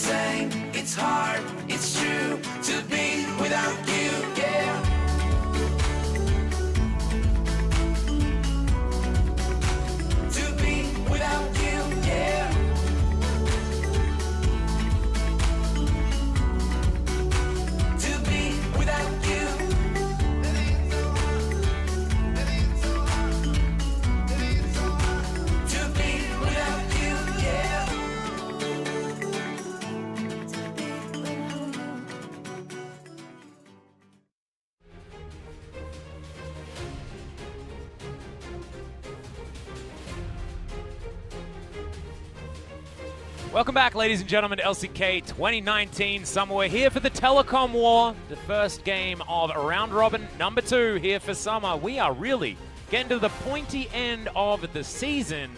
insane, it's hard, it's true to be without you, yeah. To be without you, yeah. To be without you. To be without you, yeah. Welcome back, ladies and gentlemen, to LCK 2019 Summer. We're here for the Telecom War, the first game of round robin number 2 here for Summer. We are really getting to the pointy end of the season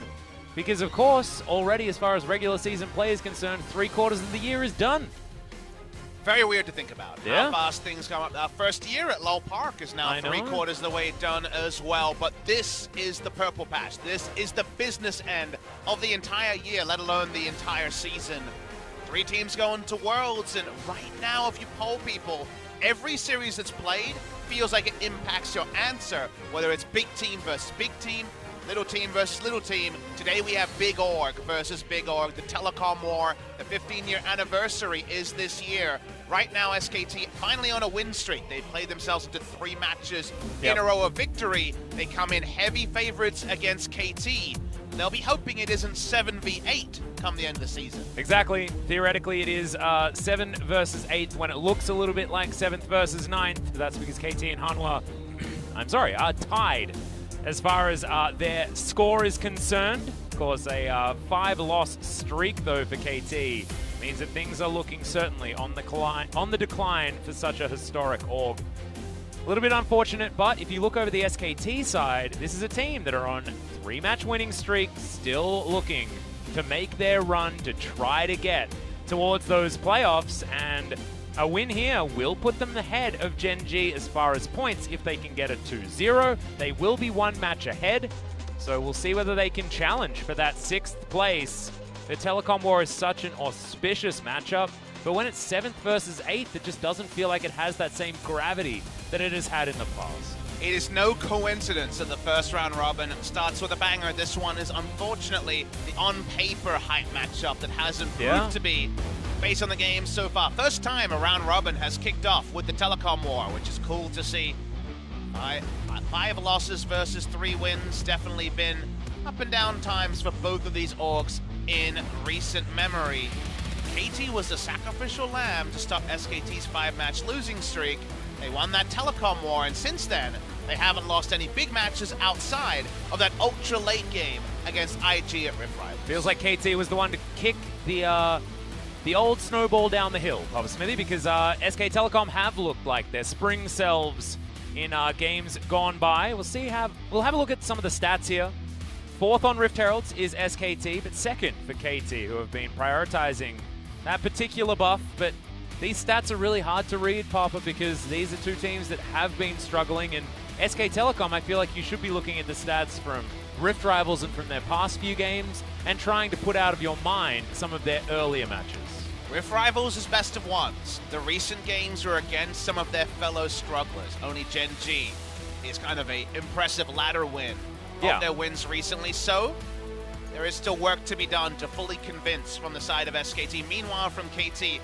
because, of course, already as far as regular season play is concerned, 3/4 of the year is done. Very weird to think about. Yeah. How fast things come up. Our first year at Lowell Park is now 3/4 of the way done as well. But this is the purple patch. This is the business end of the entire year, let alone the entire season. 3 teams going to Worlds, and right now, if you poll people, every series that's played feels like it impacts your answer, whether it's big team versus big team, little team versus little team. Today we have Big Org versus Big Org. The Telecom War, the 15-year anniversary is this year. Right now, SKT finally on a win streak. They've played themselves into 3 matches in a row of victory. They come in heavy favorites against KT. They'll be hoping it isn't 7v8 come the end of the season. Exactly. Theoretically, it is 7 versus 8 when it looks a little bit like 7th versus 9th. That's because KT and Hanwha, are tied as far as their score is concerned. Of course, a 5-loss streak, though, for KT means that things are looking certainly on the decline for such a historic org. A little bit unfortunate, but if you look over the SKT side, this is a team that are on 3-match winning streaks, still looking to make their run to try to get towards those playoffs, and a win here will put them ahead of Gen G as far as points. If they can get a 2-0, they will be 1 match ahead, so we'll see whether they can challenge for that 6th place. The Telecom War is such an auspicious matchup, but when it's 7th versus 8th, it just doesn't feel like it has that same gravity that it has had in the past. It is no coincidence that the first round robin starts with a banger. This one is unfortunately the on-paper hype matchup that hasn't proved to be based on the game so far. First time a round robin has kicked off with the Telecom War, which is cool to see. 5 losses versus 3 wins, definitely been up and down times for both of these orgs in recent memory. KT was the sacrificial lamb to stop SKT's 5-match losing streak. They won that Telecom War, and since then, they haven't lost any big matches outside of that ultra late game against IG at Rift Rivals. Feels like KT was the one to kick the old snowball down the hill, Papa Smithy, because SK Telecom have looked like their spring selves in games gone by. We'll have a look at some of the stats here. 4th on Rift Heralds is SKT, but 2nd for KT, who have been prioritizing that particular buff. But these stats are really hard to read, Papa, because these are 2 teams that have been struggling. And SK Telecom, I feel like you should be looking at the stats from Rift Rivals and from their past few games and trying to put out of your mind some of their earlier matches. Rift Rivals is best of ones. The recent games were against some of their fellow strugglers. Only Gen G is kind of an impressive ladder win of their wins recently. So there is still work to be done to fully convince from the side of SKT. Meanwhile, from KT,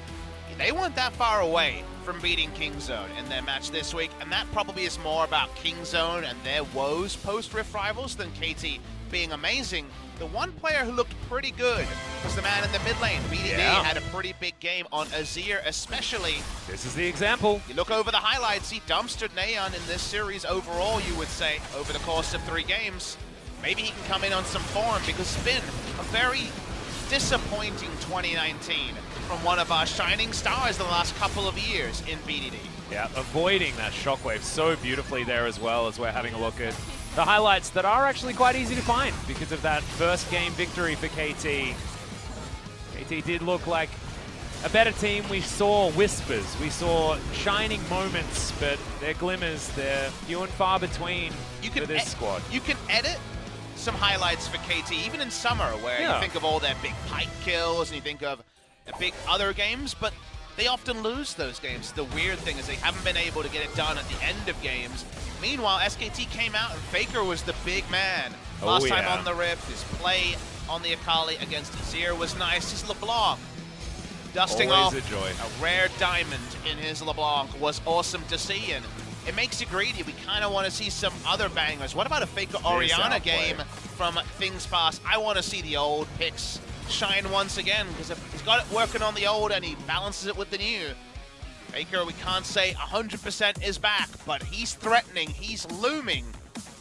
they weren't that far away from beating Kingzone in their match this week, and that probably is more about Kingzone and their woes post-Rift Rivals than KT being amazing. The one player who looked pretty good was the man in the mid lane. BDD had a pretty big game on Azir especially. This is the example. You look over the highlights, he dumpstered Neon in this series overall, you would say, over the course of 3 games. Maybe he can come in on some form, because it's been a very disappointing 2019 from one of our shining stars the last couple of years in BDD. Yeah, avoiding that shockwave so beautifully there as well, as we're having a look at the highlights that are actually quite easy to find because of that first game victory for KT. KT did look like a better team. We saw whispers, we saw shining moments, but they're glimmers, they're few and far between for this squad. You can edit some highlights for KT, even in summer, where you think of all their big pipe kills, and you think of big other games, but they often lose those games. The weird thing is they haven't been able to get it done at the end of games. Meanwhile, SKT came out and FLICKR was the big man. Last time on the Rift, his play on the Akali against Azir was nice. His LeBlanc dusting off a rare diamond in his LeBlanc was awesome to see, and it makes you greedy. We kind of want to see some other bangers. What about a FLICKR Orianna game from things past? I want to see the old picks shine once again, because if he's got it working on the old and he balances it with the new. FLICKR, we can't say 100% is back, but he's threatening, he's looming,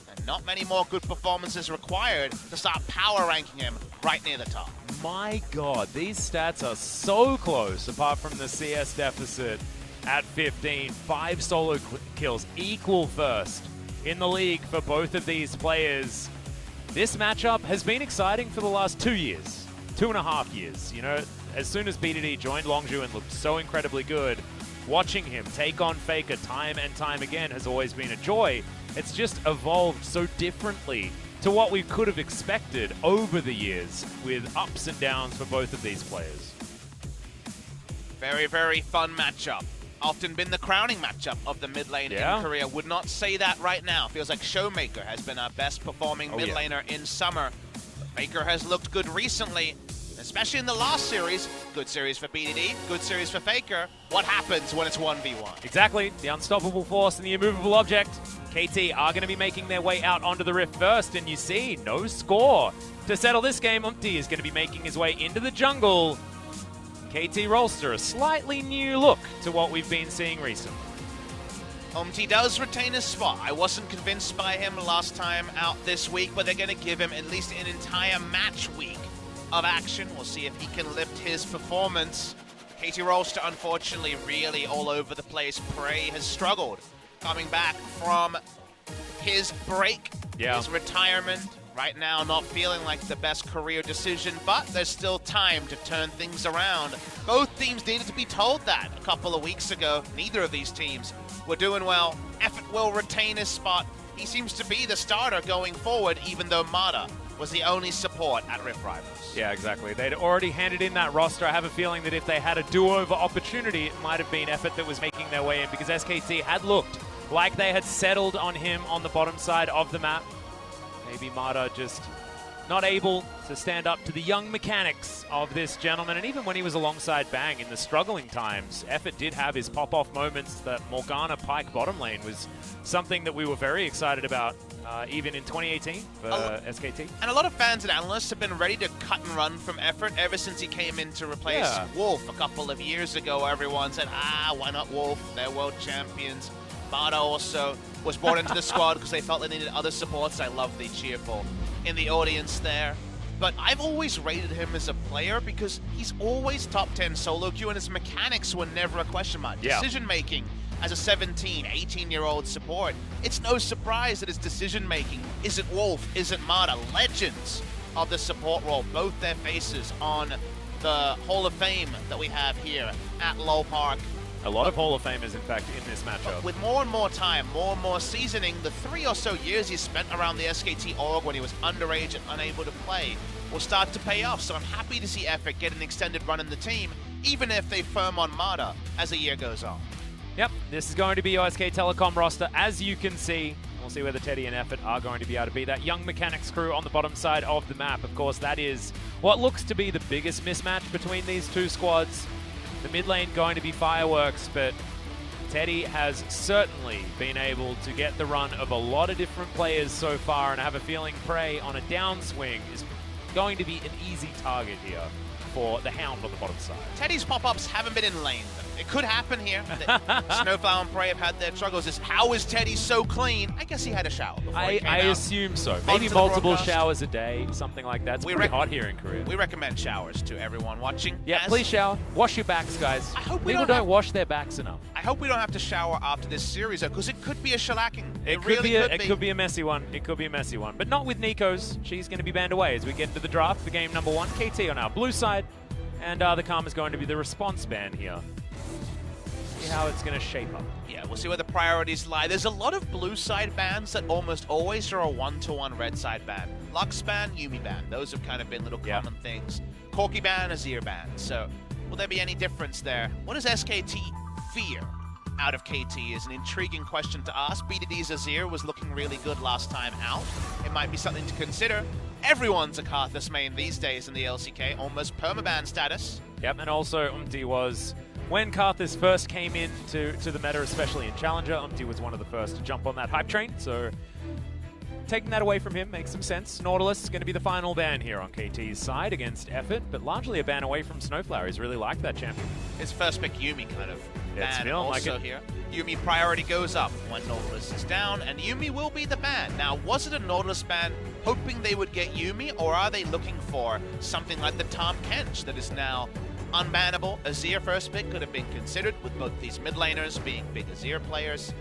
and not many more good performances required to start power ranking him right near the top. My God, these stats are so close, apart from the CS deficit at 15. 5 solo kills, equal first in the league for both of these players. This matchup has been exciting for the last 2 years, 2.5 years. You know, as soon as BDD joined Longzhu and looked so incredibly good, watching him take on FLICKR time and time again has always been a joy. It's just evolved so differently to what we could have expected over the years, with ups and downs for both of these players. Very, very fun matchup. Often been the crowning matchup of the mid lane in Korea. Would not say that right now. Feels like Showmaker has been our best performing mid laner in summer. But FLICKR has looked good recently, especially in the last series. Good series for BDD, good series for FLICKR. What happens when it's 1v1? Exactly, the unstoppable force and the immovable object. KT are going to be making their way out onto the Rift first, and you see, no score. To settle this game, UmTi is going to be making his way into the jungle. KT Rolster, a slightly new look to what we've been seeing recently. UmTi does retain his spot. I wasn't convinced by him last time out this week, but they're going to give him at least an entire match week of action. We'll see if he can lift his performance. KT Rolster, unfortunately, really all over the place. Prey has struggled coming back from his break, his retirement. Right now, not feeling like the best career decision, but there's still time to turn things around. Both teams needed to be told that a couple of weeks ago. Neither of these teams were doing well. Effort will retain his spot. He seems to be the starter going forward, even though Mata was the only support at Rift Rivals. Yeah, exactly. They'd already handed in that roster. I have a feeling that if they had a do-over opportunity, it might have been Effort that was making their way in, because SKT had looked like they had settled on him on the bottom side of the map. Maybe Mata just not able to stand up to the young mechanics of this gentleman. And even when he was alongside Bang in the struggling times, Effort did have his pop-off moments. That Morgana Pike bottom lane was something that we were very excited about, even in 2018 for SKT. And a lot of fans and analysts have been ready to cut and run from Effort ever since he came in to replace Wolf a couple of years ago. Everyone said, why not Wolf? They're world champions. Mata also was brought into the squad because they felt they needed other supports. I love the cheerful in the audience there. But I've always rated him as a player because he's always top 10 solo queue, and his mechanics were never a question mark. Decision making as a 17, 18-year-old support, it's no surprise that his decision making isn't Wolf, isn't Mata. Legends of the support role, both their faces on the Hall of Fame that we have here at LoL Park. A lot of Hall of Famers, in fact, in this matchup. With more and more time, more and more seasoning, the 3 or so years he spent around the SKT org when he was underage and unable to play will start to pay off. So I'm happy to see Effort get an extended run in the team, even if they firm on Mata as the year goes on. Yep, this is going to be your SK Telecom roster, as you can see. We'll see whether Teddy and Effort are going to be able to be that young mechanics crew on the bottom side of the map. Of course, that is what looks to be the biggest mismatch between these two squads. The mid lane going to be fireworks, but Teddy has certainly been able to get the run of a lot of different players so far, and I have a feeling Prey on a downswing is going to be an easy target here for the Hound on the bottom side. Teddy's pop-ups haven't been in lane. It could happen here. SnowFlower and Prey have had their struggles. How is Teddy so clean? I guess he had a shower before he came out. I assume so. Maybe multiple showers a day, something like that. It's pretty hot here in Korea. We recommend showers to everyone watching. Yeah, please shower. Wash your backs, guys. I hope People don't wash their backs enough. I hope we don't have to shower after this series, though, because it could be a shellacking. It could be a messy one. It could be a messy one. But not with Nikos. She's going to be banned away as we get into the draft for game number 1. KT on our blue side. And the Kahn is going to be the response ban here. See how it's going to shape up. Yeah, we'll see where the priorities lie. There's a lot of blue side bans that almost always are a 1-to-1 red side ban. Lux ban, Yuumi ban. Those have kind of been little common things. Corki ban, Azir ban. So Will there be any difference there? What does SKT fear out of KT is an intriguing question to ask. BDD's Azir was looking really good last time out. It might be something to consider. Everyone's a Karthus main these days in the LCK, almost permaban status. Yep, and also UmTi was, when Karthus first came into the meta, especially in Challenger, UmTi was one of the first to jump on that hype train, so taking that away from him makes some sense. Nautilus is going to be the final ban here on KT's side against Effort, but largely a ban away from SnowFlower. He's really liked that champion. His first pick Yuumi kind of Yeah, it's ban feeling also like it. here. Yuumi priority goes up when Nautilus is down, and Yuumi will be the ban. Now, was it a Nautilus ban hoping they would get Yuumi, or are they looking for something like the Tahm Kench that is now unbannable? Azir first pick could have been considered with both these mid laners being big Azir players.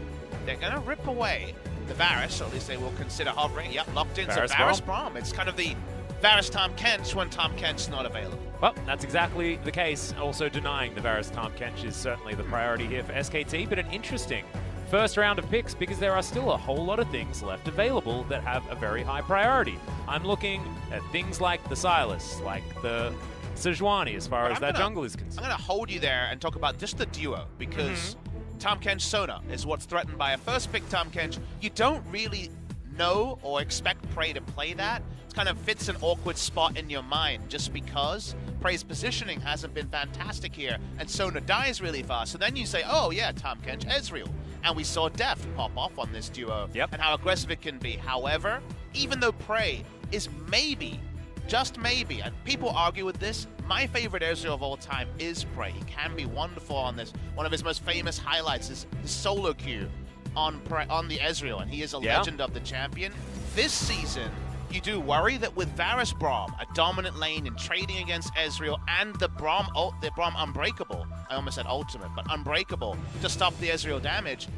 They're going to rip away the Varus, or at least they will consider hovering. Yep, locked in. Varus so Varus Braum. It's kind of the Varus Tahm Kench when Tahm Kench's not available. Well, that's exactly the case. Also denying the Varus Tahm Kench is certainly the priority here for SKT, but an interesting first round of picks because there are still a whole lot of things left available that have a very high priority. I'm looking at things like the Sylas, like the Sejuani as far as that jungle is concerned. I'm going to hold you there and talk about just the duo because Tahm Kench Sona is what's threatened by a first pick Tahm Kench. You don't really know or expect Prey to play that. It kind of fits an awkward spot in your mind just because Prey's positioning hasn't been fantastic here and Sona dies really fast. So then you say, oh yeah, Tahm Kench, Ezreal. And we saw Deft pop off on this duo and how aggressive it can be. However, even though Prey is maybe, just maybe, and people argue with this, my favorite Ezreal of all time is Prey. He can be wonderful on this. One of his most famous highlights is his solo queue on the Ezreal, and he is a legend of the champion. This season, you do worry that with Varus Braum, a dominant lane in trading against Ezreal, and the Braum Unbreakable, I almost said ultimate, but Unbreakable to stop the Ezreal damage,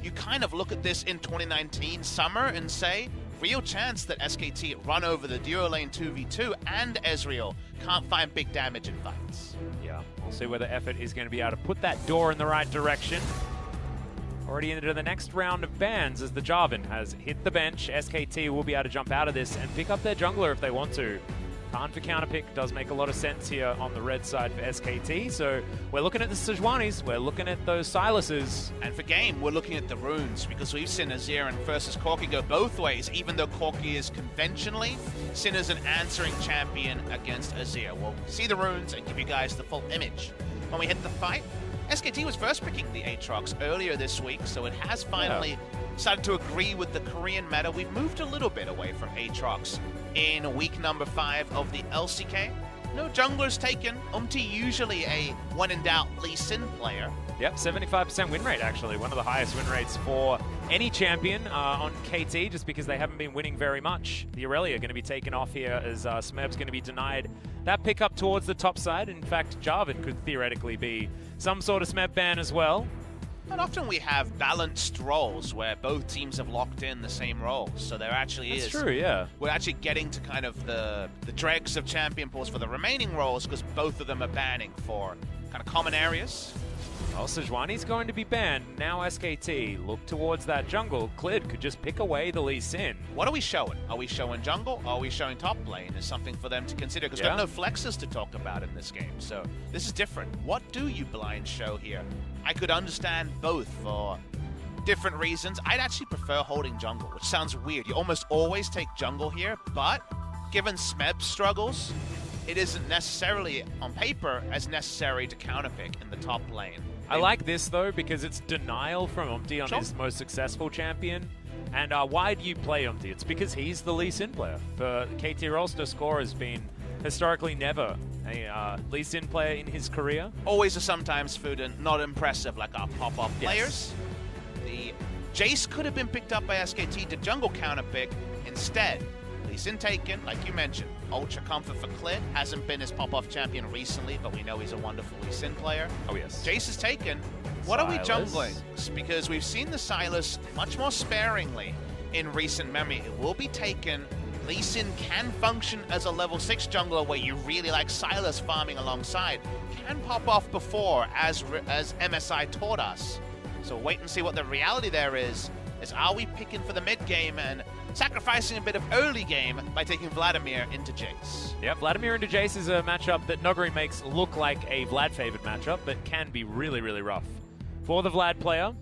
you kind of look at this in 2019 summer and say, real chance that SKT run over the duo lane 2v2 and Ezreal can't find big damage in fights. Yeah, we'll see whether Effort is going to be able to put that door in the right direction. Already into the next round of bans as the Jarvan has hit the bench. SKT will be able to jump out of this and pick up their jungler if they want to. Kahn for counterpick does make a lot of sense here on the red side for SKT. So we're looking at the Sejuanis, we're looking at those Sylases. And for game, we're looking at the runes because we've seen Azir versus Corki go both ways, even though Corki is conventionally seen as an answering champion against Azir. We'll see the runes and give you guys the full image. When we hit the fight, SKT was first picking the Aatrox earlier this week, so it has finally started to agree with the Korean meta. We've moved a little bit away from Aatrox in week number 5 of the LCK. No junglers taken. UmTi usually a when-in-doubt Lee Sin player. Yep, 75% win rate actually. One of the highest win rates for any champion on KT just because they haven't been winning very much. The Aurelia going to be taken off here as Smerb's going to be denied that pickup towards the top side. In fact, Jarvan could theoretically be some sort of Smeb ban as well. Not often we have balanced roles where both teams have locked in the same roles, so there actually is. That's true, yeah. We're actually getting to kind of the dregs of champion pools for the remaining roles because both of them are banning for kind of common areas. Well, Sejuani's going to be banned. Now SKT look towards that jungle. Clid could just pick away the Lee Sin. What are we showing? Are we showing jungle? Are we showing top lane? Is something for them to consider because we have no flexes to talk about in this game. So this is different. What do you blind show here? I could understand both for different reasons. I'd actually prefer holding jungle, which sounds weird. You almost always take jungle here, but given Smeb's struggles, it isn't necessarily, on paper, as necessary to counterpick in the top lane. I like this, though, because it's denial from UmTi on his most successful champion. And why do you play UmTi? It's because he's the Lee Sin player. For KT Rolster, Score has been historically never a Lee Sin player in his career. Always a sometimes food and not impressive like our pop-off players. The Jace could have been picked up by SKT to jungle counterpick. Instead, Lee Sin taken, like you mentioned. Ultra comfort for Clid. Hasn't been his pop-off champion recently, but we know he's a wonderful Lee Sin player. Oh, yes. Jace is taken. What are we jungling? Because we've seen the Sylas much more sparingly in recent memory. It will be taken. Lee Sin can function as a level 6 jungler where you really like Sylas farming alongside. Can pop off before, as MSI taught us. So wait and see what the reality there is are we picking for the mid game and sacrificing a bit of early game by taking Vladimir into Jace. Yeah, Vladimir into Jace is a matchup that Noguri makes look like a Vlad-favored matchup, but can be really, really rough. For the Vlad player,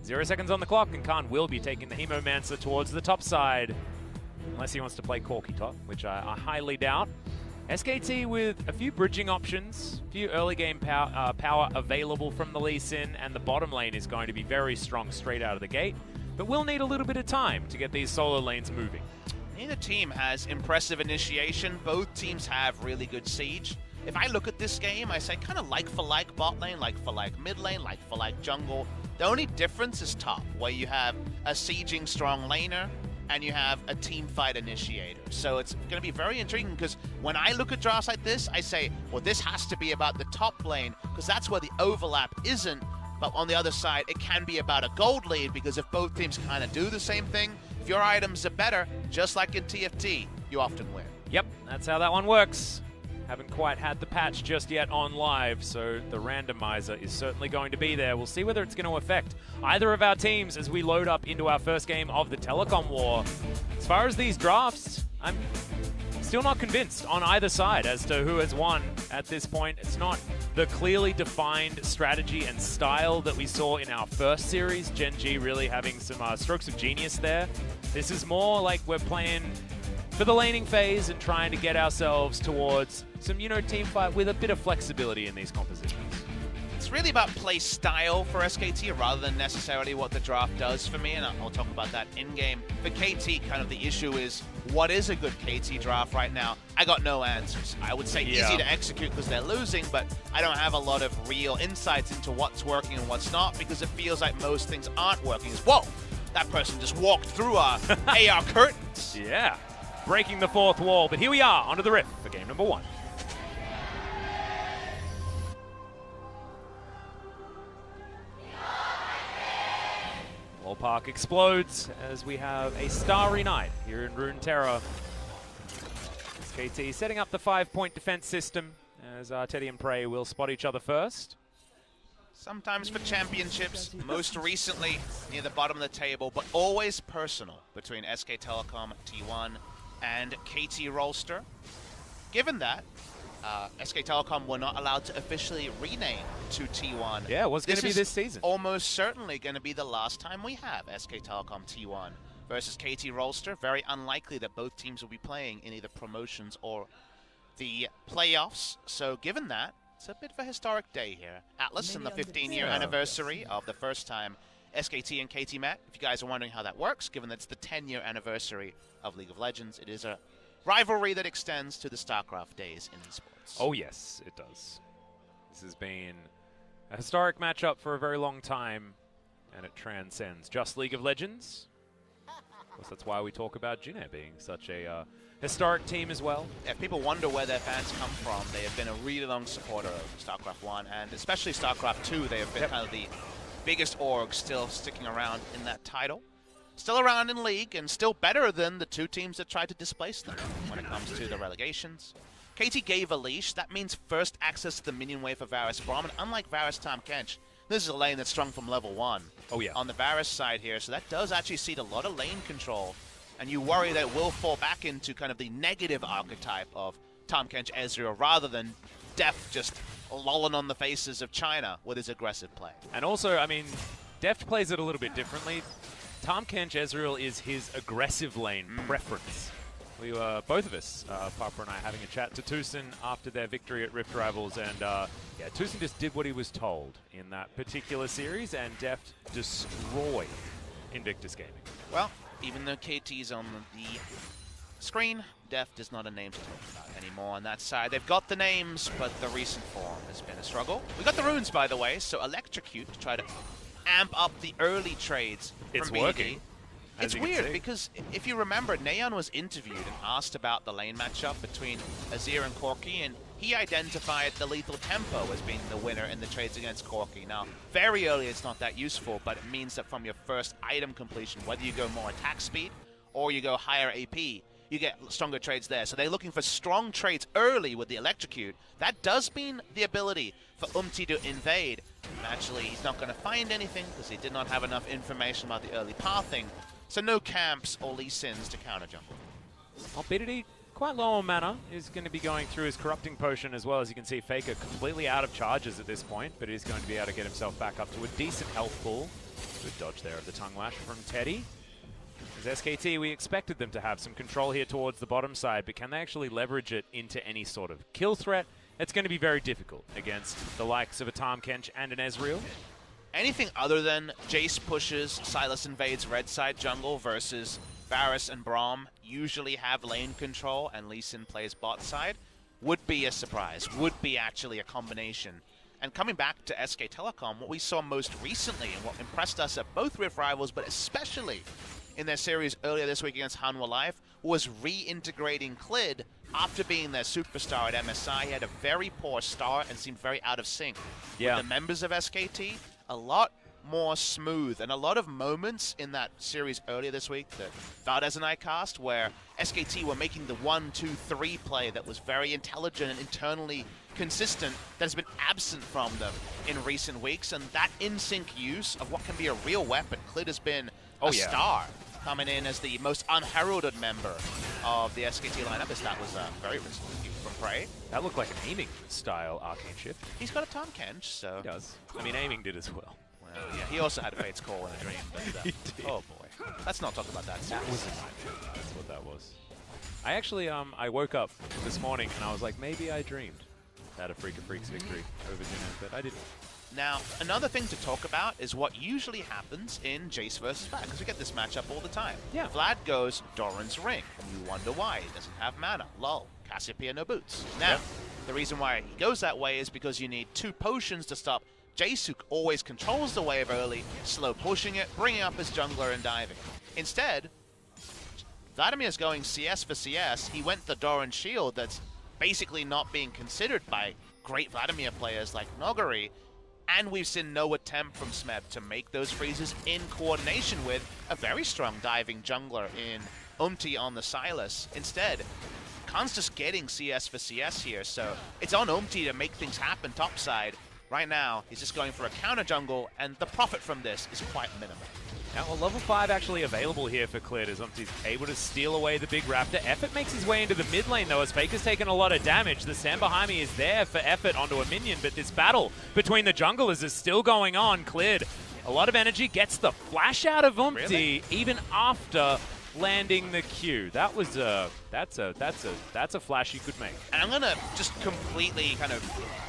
0 seconds on the clock, and Kahn will be taking the Hemomancer towards the top side. Unless he wants to play Corki top, which I highly doubt. SKT with a few bridging options, a few early game power available from the Lee Sin, and the bottom lane is going to be very strong straight out of the gate. But we'll need a little bit of time to get these solo lanes moving. Neither team has impressive initiation. Both teams have really good siege. If I look at this game, I say kind of like for like bot lane, like for like mid lane, like for like jungle. The only difference is top, where you have a sieging strong laner and you have a team fight initiator. So it's going to be very intriguing, because when I look at drafts like this, I say, well, this has to be about the top lane, because that's where the overlap isn't. But on the other side, it can be about a gold lead, because if both teams kind of do the same thing, if your items are better, just like in TFT, you often win. Yep, that's how that one works. Haven't quite had the patch just yet on live, so the randomizer is certainly going to be there. We'll see whether it's going to affect either of our teams as we load up into our first game of the Telecom War. As far as these drafts, I'm still not convinced on either side as to who has won at this point. It's not the clearly defined strategy and style that we saw in our first series, Gen G really having some strokes of genius there. This is more like we're playing for the laning phase and trying to get ourselves towards some, team fight with a bit of flexibility in these compositions. It's really about play style for SKT rather than necessarily what the draft does for me, and I'll talk about that in-game. For KT, kind of the issue is, what is a good KT draft right now? I got no answers. I would say easy to execute because they're losing, but I don't have a lot of real insights into what's working and what's not, because it feels like most things aren't working. Whoa! That person just walked through our AR curtains. Yeah, breaking the fourth wall, but here we are, onto the Rift for game number 1. Park explodes as we have a starry night here in Runeterra. SKT setting up the 5-point defense system as Teddy and Prey will spot each other first. Sometimes for championships, most recently near the bottom of the table, but always personal between SK Telecom T1 and KT Rolster. Given that, SK Telecom were not allowed to officially rename to T1. Yeah, it was going to be this season. Almost certainly going to be the last time we have SK Telecom T1 versus KT Rolster. Very unlikely that both teams will be playing in either promotions or the playoffs. So given that, it's a bit of a historic day here. Atlas and the 15-year anniversary of the first time SKT and KT met. If you guys are wondering how that works, given that it's the 10-year anniversary of League of Legends, it is a rivalry that extends to the StarCraft days in esports. Oh yes, it does. This has been a historic matchup for a very long time, and it transcends just League of Legends. Of course, that's why we talk about Jin Air being such a historic team as well. If people wonder where their fans come from, they have been a really long supporter of StarCraft 1, and especially StarCraft 2. They have been kind of the biggest org still sticking around in that title. Still around in League, and still better than the two teams that tried to displace them when it comes to the relegations. KT gave a leash. That means first access to the minion wave for Varus Braum, and unlike Varus Tahm Kench, this is a lane that's strung from level 1. Oh yeah. On the Varus side here, so that does actually cede a lot of lane control, and you worry that it will fall back into kind of the negative archetype of Tahm Kench Ezreal, rather than Deft just lolling on the faces of China with his aggressive play. And also, I mean, Deft plays it a little bit differently. Tahm Kench Ezreal is his aggressive lane preference. We were, both of us, Papa and I, having a chat to Tucson after their victory at Rift Rivals, and yeah, Tucson just did what he was told in that particular series, and Deft destroyed Invictus Gaming. Well, even though KT's on the screen, Deft is not a name to talk about anymore on that side. They've got the names, but the recent form has been a struggle. We got the runes, by the way, so Electrocute to try to amp up the early trades. It's from working. It's weird because if you remember, Neon was interviewed and asked about the lane matchup between Azir and Corki, and he identified the lethal tempo as being the winner in the trades against Corki. Now, very early it's not that useful, but it means that from your first item completion, whether you go more attack speed or you go higher AP, you get stronger trades there. So they're looking for strong trades early with the Electrocute. That does mean the ability for UmTi to invade. Naturally, he's not going to find anything because he did not have enough information about the early pathing. So no camps or Lee Sins to counter jungle. Albidity, quite low on mana, is going to be going through his Corrupting Potion as well. As you can see, FLICKR completely out of charges at this point, but he's going to be able to get himself back up to a decent health pool. Good dodge there of the Tongue Lash from Teddy. As SKT, we expected them to have some control here towards the bottom side, but can they actually leverage it into any sort of kill threat? It's going to be very difficult against the likes of a Tahm Kench and an Ezreal. Anything other than Jace pushes, Sylas invades red side jungle versus Varus and Braum usually have lane control and Lee Sin plays bot side would be a surprise, would be actually a combination. And coming back to SK Telecom, what we saw most recently and what impressed us at both Rift Rivals, but especially in their series earlier this week against Hanwha Life, was reintegrating Clid after being their superstar at MSI. He had a very poor start and seemed very out of sync with the members of SKT. A lot more smooth, and a lot of moments in that series earlier this week that Valdez and I cast where SKT were making the 1-2-3 play that was very intelligent and internally consistent that has been absent from them in recent weeks, and that in-sync use of what can be a real weapon. Clid has been a star coming in as the most unheralded member of the SKT lineup, as that was very recent from Prey. That looked like an aiming style Arcane Shift. He's got a Tahm Kench, so... He does. I mean, aiming did as well. Well, yeah, he also had Fate's Call in a dream, but He did. oh boy. Let's not talk about that. That was a nightmare. That's what that was. I actually, I woke up this morning and I was like, maybe I dreamed that a Freak of Freaks victory over dinner, but I didn't. Now, another thing to talk about is what usually happens in Jace versus Vlad, because we get this matchup all the time. Yeah. Vlad goes Doran's Ring, and you wonder why. He doesn't have mana. Lol. Cassiopeia, no boots. Now, the reason why he goes that way is because you need 2 potions to stop Jace, who always controls the wave early, slow pushing it, bringing up his jungler and diving. Instead, Vladimir's going CS for CS. He went the Doran Shield that's basically not being considered by great Vladimir players like Nogari, and we've seen no attempt from Smeb to make those freezes in coordination with a very strong diving jungler in UmTi on the Sylas. Instead, Kahn's just getting CS for CS here, so it's on UmTi to make things happen topside. Right now, he's just going for a counter jungle, and the profit from this is quite minimal. Now, well, level 5 actually available here for Clid as UmTi's able to steal away the big Raptor. Effort makes his way into the mid lane, though, as FLICKR's taken a lot of damage. The Sam behind me is there for Effort onto a minion, but this battle between the junglers is still going on. Clid, a lot of energy, gets the flash out of UmTi, even after landing the Q. That was that's a flash you could make. And I'm gonna just completely kind of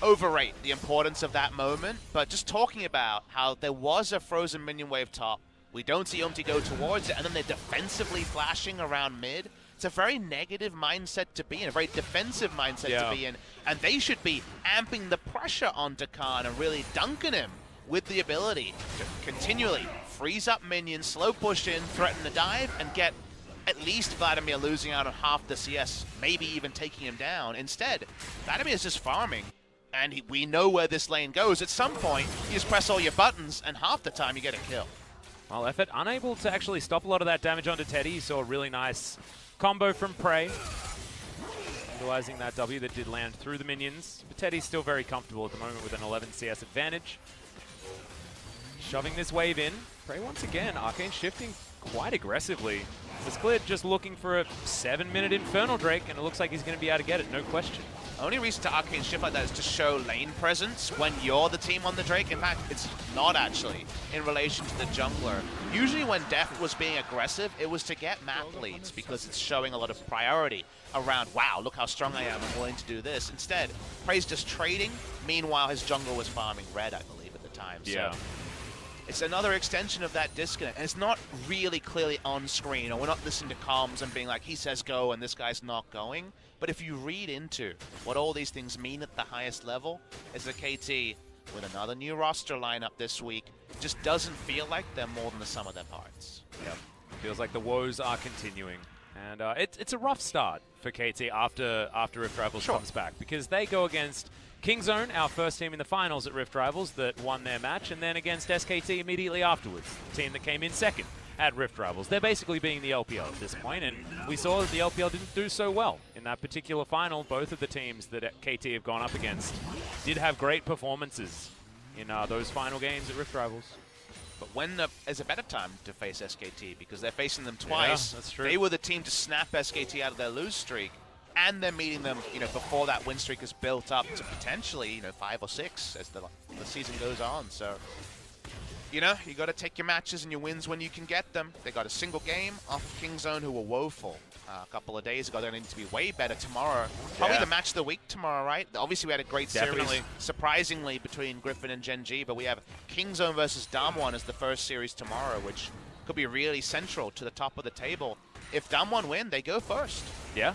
overrate the importance of that moment, but just talking about how there was a frozen minion wave top, we don't see UmTi go towards it, and then they're defensively flashing around mid. It's a very negative mindset to be in, a very defensive mindset to be in, and they should be amping the pressure onto Kahn and really dunking him with the ability to continually freeze up minions, slow push in, threaten the dive, and get at least Vladimir losing out on half the CS, maybe even taking him down. Instead, Vladimir is just farming, and we know where this lane goes. At some point, you just press all your buttons, and half the time you get a kill. Well, Effort unable to actually stop a lot of that damage onto Teddy. You saw a really nice combo from Prey, utilizing that W that did land through the minions. But Teddy's still very comfortable at the moment with an 11 CS advantage. Shoving this wave in. Prey once again, Arcane shifting quite aggressively. This Clid just looking for a 7-minute Infernal Drake, and it looks like he's going to be able to get it, no question. The only reason to Arcane shift like that is to show lane presence when you're the team on the Drake. In fact, it's not actually in relation to the jungler. Usually when Deft was being aggressive, it was to get map leads because it's showing a lot of priority around, wow, look how strong I am, I'm willing to do this. Instead, Prey's just trading. Meanwhile, his jungler was farming red, I believe, at the time. Yeah. So it's another extension of that disconnect, and it's not really clearly on screen, or we're not listening to comms and being like, he says go and this guy's not going. But if you read into what all these things mean at the highest level, is that KT, with another new roster lineup this week, just doesn't feel like they're more than the sum of their parts. Yep. Feels like the woes are continuing. And it's a rough start for KT after Rift Rivals comes back, because they go against Kingzone, our first team in the finals at Rift Rivals that won their match, and then against SKT immediately afterwards, the team that came in second at Rift Rivals. They're basically being the LPL at this point, and we saw that the LPL didn't do so well in that particular final. Both of the teams that KT have gone up against did have great performances in those final games at Rift Rivals. But when is a better time to face SKT? Because they're facing them twice. Yeah, that's true. They were the team to snap SKT out of their lose streak, and they're meeting them, before that win streak is built up to potentially, 5 or 6 as the season goes on. So, you got to take your matches and your wins when you can get them. They got a single game off of King's Own, who were woeful a couple of days ago. They're going to need to be way better tomorrow. Probably the match of the week tomorrow, right? Obviously, we had a great series, surprisingly, between Griffin and Gen G, but we have King's Own versus Damwon as the first series tomorrow, which could be really central to the top of the table. If Damwon win, they go first. Yeah.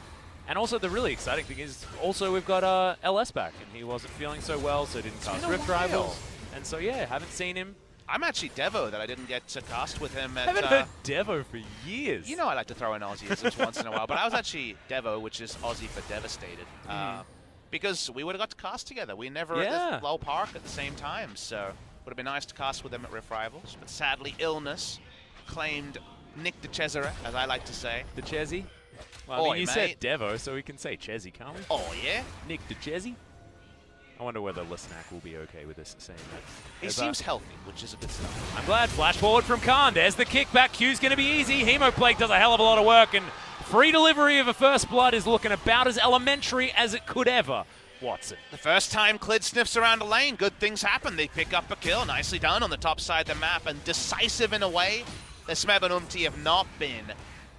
And also, the really exciting thing is, also we've got LS back, and he wasn't feeling so well, so didn't cast Rift Rivals. And so, yeah, haven't seen him. I'm actually Devo that I didn't get to cast with him. At, I haven't heard Devo for years. I like to throw in Aussies once in a while, but I was actually Devo, which is Aussie for devastated, because we would have got to cast together. We never at the Low Park at the same time, so would have been nice to cast with him at Rift Rivals. But sadly, illness claimed Nick de Cesare, as I like to say. De Chezzy? Well, I mean, you said Devo, so we can say Chezzy, can't we? Oh, yeah? Nick de Chezzy? I wonder whether Lisnack will be okay with us saying that. He seems healthy, which is a good sign. I'm glad. Flash forward from Kahn. There's the kickback. Q's going to be easy. Hemoplague does a hell of a lot of work, and free delivery of a first blood is looking about as elementary as it could ever. Watson. The first time Clid sniffs around a lane, good things happen. They pick up a kill. Nicely done on the top side of the map, and decisive in a way that Smeb and UmTi have not been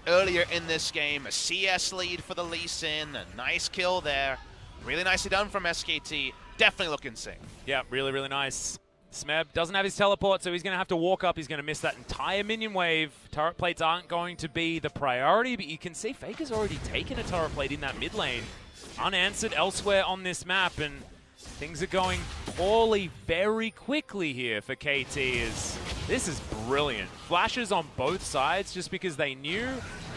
earlier in this game. A CS lead for the Lee Sin. A nice kill there. Really nicely done from SKT. Definitely looking sick. Yeah, really, really nice. Smeb doesn't have his teleport, so he's going to have to walk up. He's going to miss that entire minion wave. Turret plates aren't going to be the priority, but you can see FLICKR's already taken a turret plate in that mid lane. Unanswered elsewhere on this map, and things are going poorly very quickly here for KT. This is brilliant. Flashes on both sides just because they knew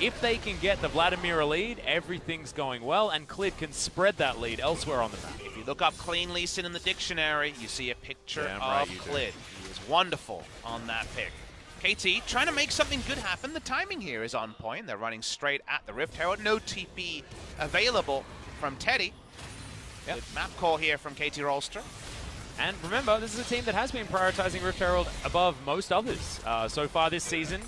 if they can get the Vladimir lead, everything's going well, and Clid can spread that lead elsewhere on the map. If you look up clean Lee Sin in the dictionary, you see a picture of Clid. He is wonderful on that pick. KT trying to make something good happen. The timing here is on point. They're running straight at the Rift Herald. No TP available from Teddy. Good map call here from KT Rolster. And remember, this is a team that has been prioritizing Rift Herald above most others so far this season.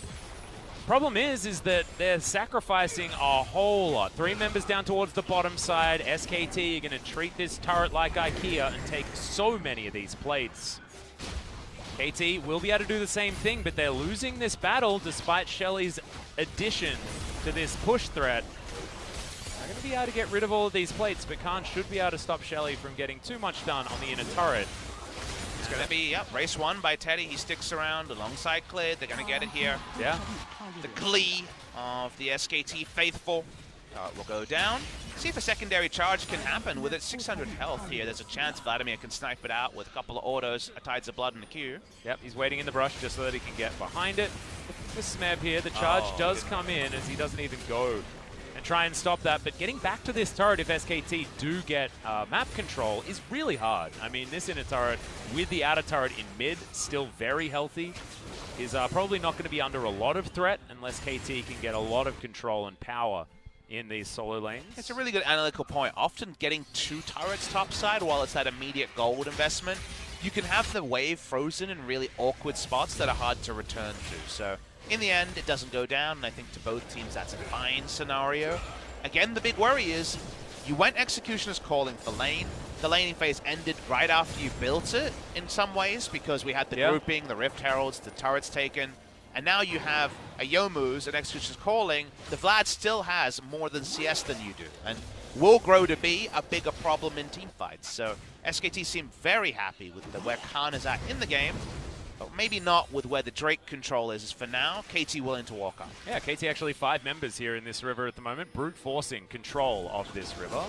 Problem is that they're sacrificing a whole lot. 3 members down towards the bottom side. SKT are going to treat this turret like IKEA and take so many of these plates. KT will be able to do the same thing, but they're losing this battle despite Shelly's addition to this push threat. They're going to be able to get rid of all of these plates, but Kahn should be able to stop Shelly from getting too much done on the inner turret. It's going to be, race 1 by Teddy. He sticks around alongside Clid. They're going to get it here. Yeah. The glee of the SKT faithful will go down. See if a secondary charge can happen. With its 600 health here, there's a chance Vladimir can snipe it out with a couple of autos, a Tides of Blood in the queue. Yep, he's waiting in the brush just so that he can get behind it. With Smeb here, the charge does come in as he doesn't even go and try and stop that, but getting back to this turret if SKT do get map control is really hard. I mean, this inner turret with the outer turret in mid, still very healthy, is probably not going to be under a lot of threat unless KT can get a lot of control and power in these solo lanes. It's a really good analytical point. Often getting 2 turrets topside while it's that immediate gold investment, you can have the wave frozen in really awkward spots that are hard to return to. So in the end, it doesn't go down, and I think to both teams that's a fine scenario. Again, the big worry is you went Executioner's Calling for lane. The laning phase ended right after you built it in some ways because we had the grouping, the Rift Heralds, the turrets taken, and now you have a Youmuu's and Executioner's Calling. The Vlad still has more than CS than you do, and will grow to be a bigger problem in teamfights. So SKT seem very happy with where Kahn is at in the game, but maybe not with where the Drake control is for now. KT willing to walk up. Yeah, KT actually 5 members here in this river at the moment, brute forcing control of this river.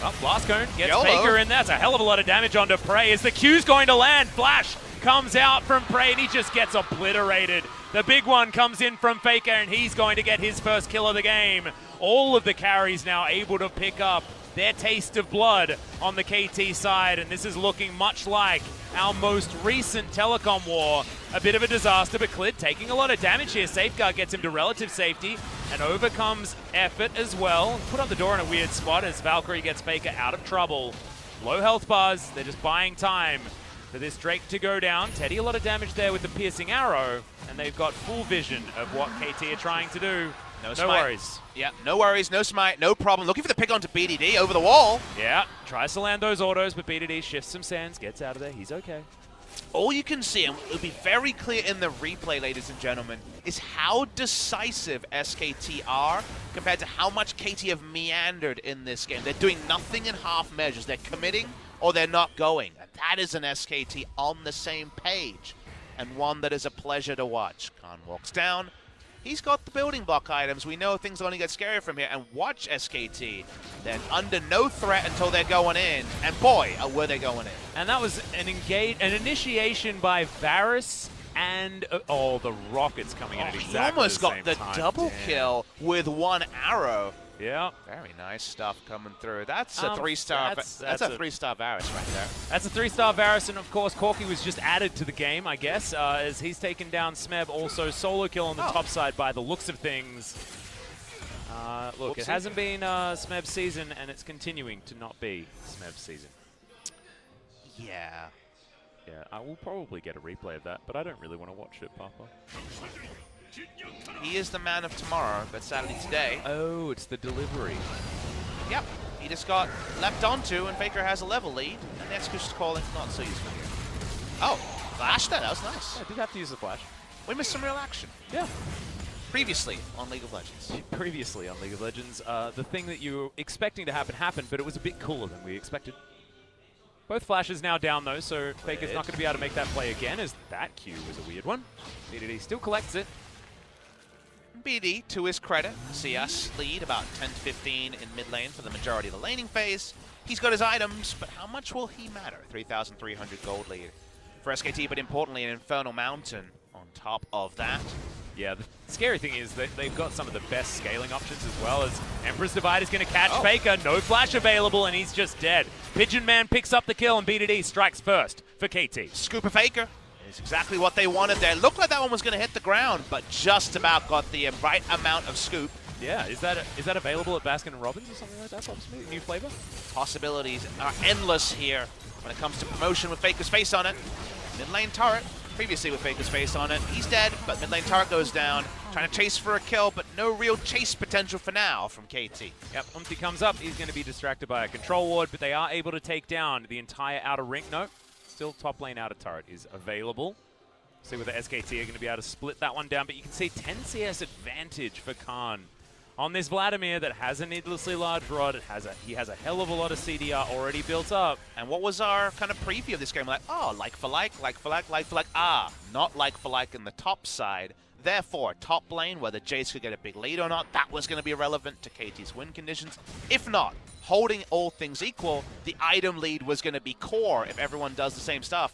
Well, Blast Cone gets FLICKR in. That's a hell of a lot of damage onto Prey as the Q's going to land. Flash comes out from Prey and he just gets obliterated. The big one comes in from FLICKR and he's going to get his first kill of the game. All of the carries now able to pick up their taste of blood on the KT side, and this is looking much like our most recent Telecom war. A bit of a disaster, but Clid taking a lot of damage here. Safeguard gets him to relative safety and overcomes effort as well. Put up the door in a weird spot as Valkyrie gets FLICKR out of trouble. Low health bars, they're just buying time. for this Drake to go down. Teddy, a lot of damage there with the piercing arrow, and they've got full vision of what KT are trying to do. No worries. Yeah, no worries, no smite, no problem. Looking for the pick onto BDD over the wall. Yeah, tries to land those autos, but BDD shifts some sands, gets out of there. He's okay. All you can see, and it'll be very clear in the replay, ladies and gentlemen, is how decisive SKT are compared to how much KT have meandered in this game. They're doing nothing in half measures. They're committing or they're not going. And that is an SKT on the same page, and one that is a pleasure to watch. Kahn walks down. He's got the building block items. We know things only get scarier from here. And watch SKT. They're under no threat until they're going in. And boy, were they going in. And that was an initiation by Varus and oh, the rockets coming in at exactly the same time. He almost got the double kill with one arrow. Yeah. Very nice stuff coming through. That's a 3-star. That's a 3-star Varus right there. That's a 3-star Varus, and of course Corky was just added to the game, I guess, as he's taken down Smeb. Also solo kill on the top side by the looks of things. Look, it hasn't been Smeb's season, and it's continuing to not be Smeb's season. Yeah. Yeah, I will probably get a replay of that, but I don't really want to watch it, Papa. He is the man of tomorrow, but sadly today. Oh, it's the delivery. Yep. He just got leapt onto, and FLICKR has a level lead, and the execution's calling not so useful here. Oh, flash that. That was nice. Yeah, I did have to use the flash. We missed some real action. Yeah. Previously on League of Legends. Previously on League of Legends, the thing that you were expecting to happen happened, but it was a bit cooler than we expected. Both flashes now down, though, so FLICKR's not going to be able to make that play again, as that Q was a weird one. BDD still collects it. BD, to his credit, CS lead about 10 to 15 in mid lane for the majority of the laning phase. He's got his items, but how much will he matter? 3,300 gold lead for SKT, but importantly, an Infernal Mountain on top of that. Yeah, the scary thing is that they've got some of the best scaling options as well, as Emperor's Divide is going to catch FLICKR. No flash available, and he's just dead. Pigeon Man picks up the kill, and BDD strikes first for KT. Scoop of FLICKR is exactly what they wanted there. Looked like that one was going to hit the ground, but just about got the right amount of scoop. Yeah, is that available at Baskin & Robbins or something like that? Possibly new flavor? Possibilities are endless here when it comes to promotion with FLICKR's face on it. Mid lane turret. Previously with FLICKR's face on it. He's dead, but mid lane turret goes down. Trying to chase for a kill, but no real chase potential for now from KT. Yep, UmTi comes up. He's going to be distracted by a control ward, but they are able to take down the entire outer ring. No, still top lane outer turret is available. See whether SKT are going to be able to split that one down, but you can see 10 CS advantage for Kahn on this Vladimir that has a needlessly large rod. He has a hell of a lot of CDR already built up. And what was our kind of preview of this game? Like, oh, like for like, like for like, like for like. Ah, not like for like in the top side. Therefore, top lane, whether Jace could get a big lead or not, that was going to be relevant to KT's win conditions. If not, holding all things equal, the item lead was going to be core if everyone does the same stuff.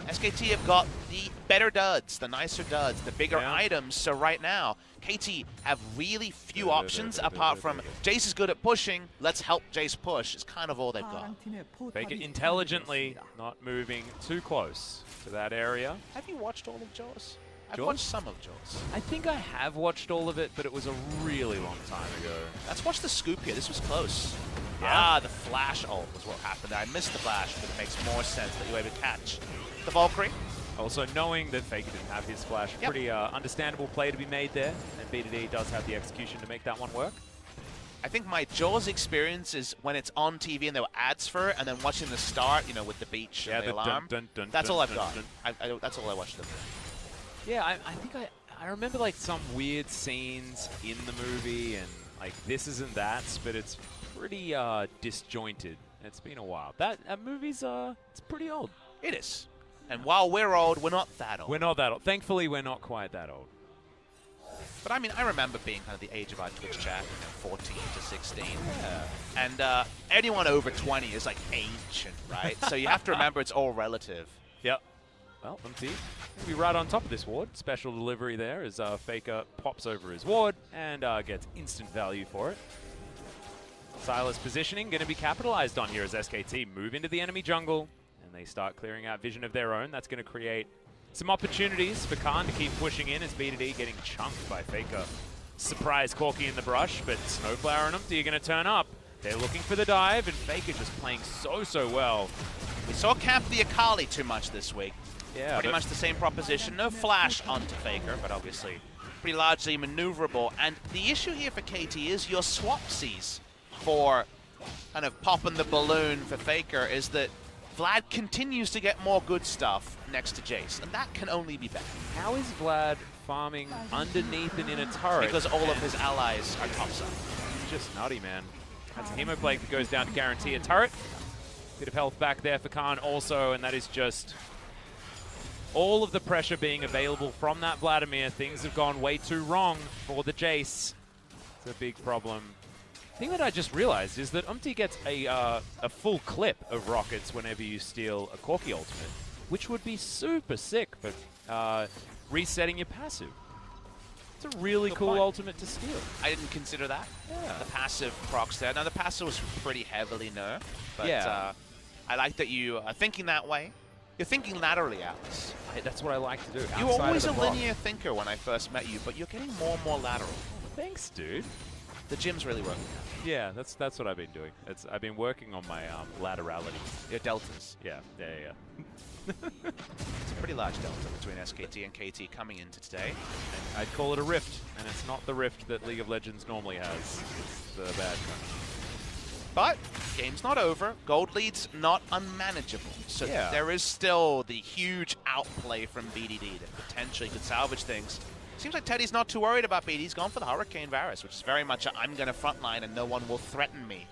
SKT have got the better duds, the nicer duds, the bigger items. So right now, KT have really few options apart from Jace is good at pushing. Let's help Jace push. It's kind of all they've got. FLICKR intelligently not moving too close to that area. Have you watched all of Jaws? I've watched some of Jaws. I think I have watched all of it, but it was a really long time ago. Let's watch the scoop here. This was close. Yeah. Ah, the flash ult was what happened. I missed the flash, but it makes more sense that you were able to catch the Valkyrie. Also, knowing that FLICKR didn't have his flash, pretty understandable play to be made there, and BDD does have the execution to make that one work. I think my Jaws experience is when it's on TV and there were ads for it, and then watching the start, you know, with the beach and the alarm. That's all I've got. That's all I watched of it. Yeah, I think I remember like some weird scenes in the movie, and like this isn't that, but it's pretty disjointed. It's been a while. That movie's it's pretty old. It is. And while we're old, we're not that old. We're not that old. Thankfully, we're not quite that old. But I mean, I remember being kind of the age of our Twitch chat, you know, 14 to 16. Yeah. And anyone over 20 is like ancient, right? So you have to remember it's all relative. Yep. Well, UmTi will be right on top of this ward. Special delivery there as FLICKR pops over his ward and gets instant value for it. Sylas positioning going to be capitalized on here as SKT move into the enemy jungle. They start clearing out vision of their own. That's going to create some opportunities for Kahn to keep pushing in as BDD getting chunked by FLICKR. Surprise Corky in the brush, but SnowFlower and UmTi are going to turn up. They're looking for the dive, and FLICKR just playing so well. We saw Camp the Akali too much this week. Yeah, Pretty much the same proposition. No flash onto FLICKR, but obviously pretty largely maneuverable. And the issue here for KT is your swapsies for kind of popping the balloon for FLICKR is that Vlad continues to get more good stuff next to Jace, and that can only be better. How is Vlad farming underneath and in a turret? Because all of his allies are topside. Just nutty, man. That's a Hemoblade that goes down to guarantee a turret. Bit of health back there for Kahn also, and that is just all of the pressure being available from that Vladimir. Things have gone way too wrong for the Jace. It's a big problem. The thing that I just realized is that UmTi gets a full clip of rockets whenever you steal a Corki ultimate, which would be super sick for resetting your passive. It's a really cool ultimate to steal. I didn't consider that. Yeah. The passive procs there. Now, the passive was pretty heavily nerfed, but yeah. I like that you are thinking that way. You're thinking laterally, Alex. That's what I like to do. You were always a linear thinker when I first met you, but you're getting more and more lateral. Thanks, dude. The gym's really working. Yeah, that's what I've been doing. I've been working on my laterality. Your deltas. Yeah. It's a pretty large delta between SKT and KT coming into today. And I'd call it a rift, and it's not the rift that League of Legends normally has. It's the bad kind. But game's not over. Gold lead's not unmanageable. So yeah. There is still the huge outplay from BDD that potentially could salvage things. Seems like Teddy's not too worried about BD. He's gone for the Hurricane Varus, which is very much a I'm going to frontline and no one will threaten me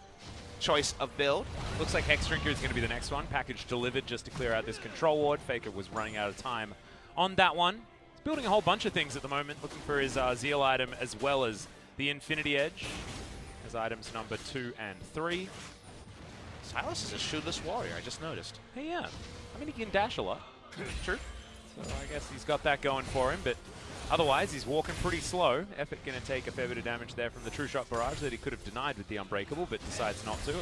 choice of build. Looks like Hex Drinker is going to be the next one. Package delivered just to clear out this control ward. FLICKR was running out of time on that one. He's building a whole bunch of things at the moment, looking for his Zeal item as well as the Infinity Edge. As items number 2 and 3. Silas is a shoeless warrior, I just noticed. Hey, yeah. I mean, he can dash a lot. True. So I guess he's got that going for him, but otherwise he's walking pretty slow. Effort going to take a fair bit of damage there from the True Shot barrage that he could have denied with the Unbreakable, but decides not to.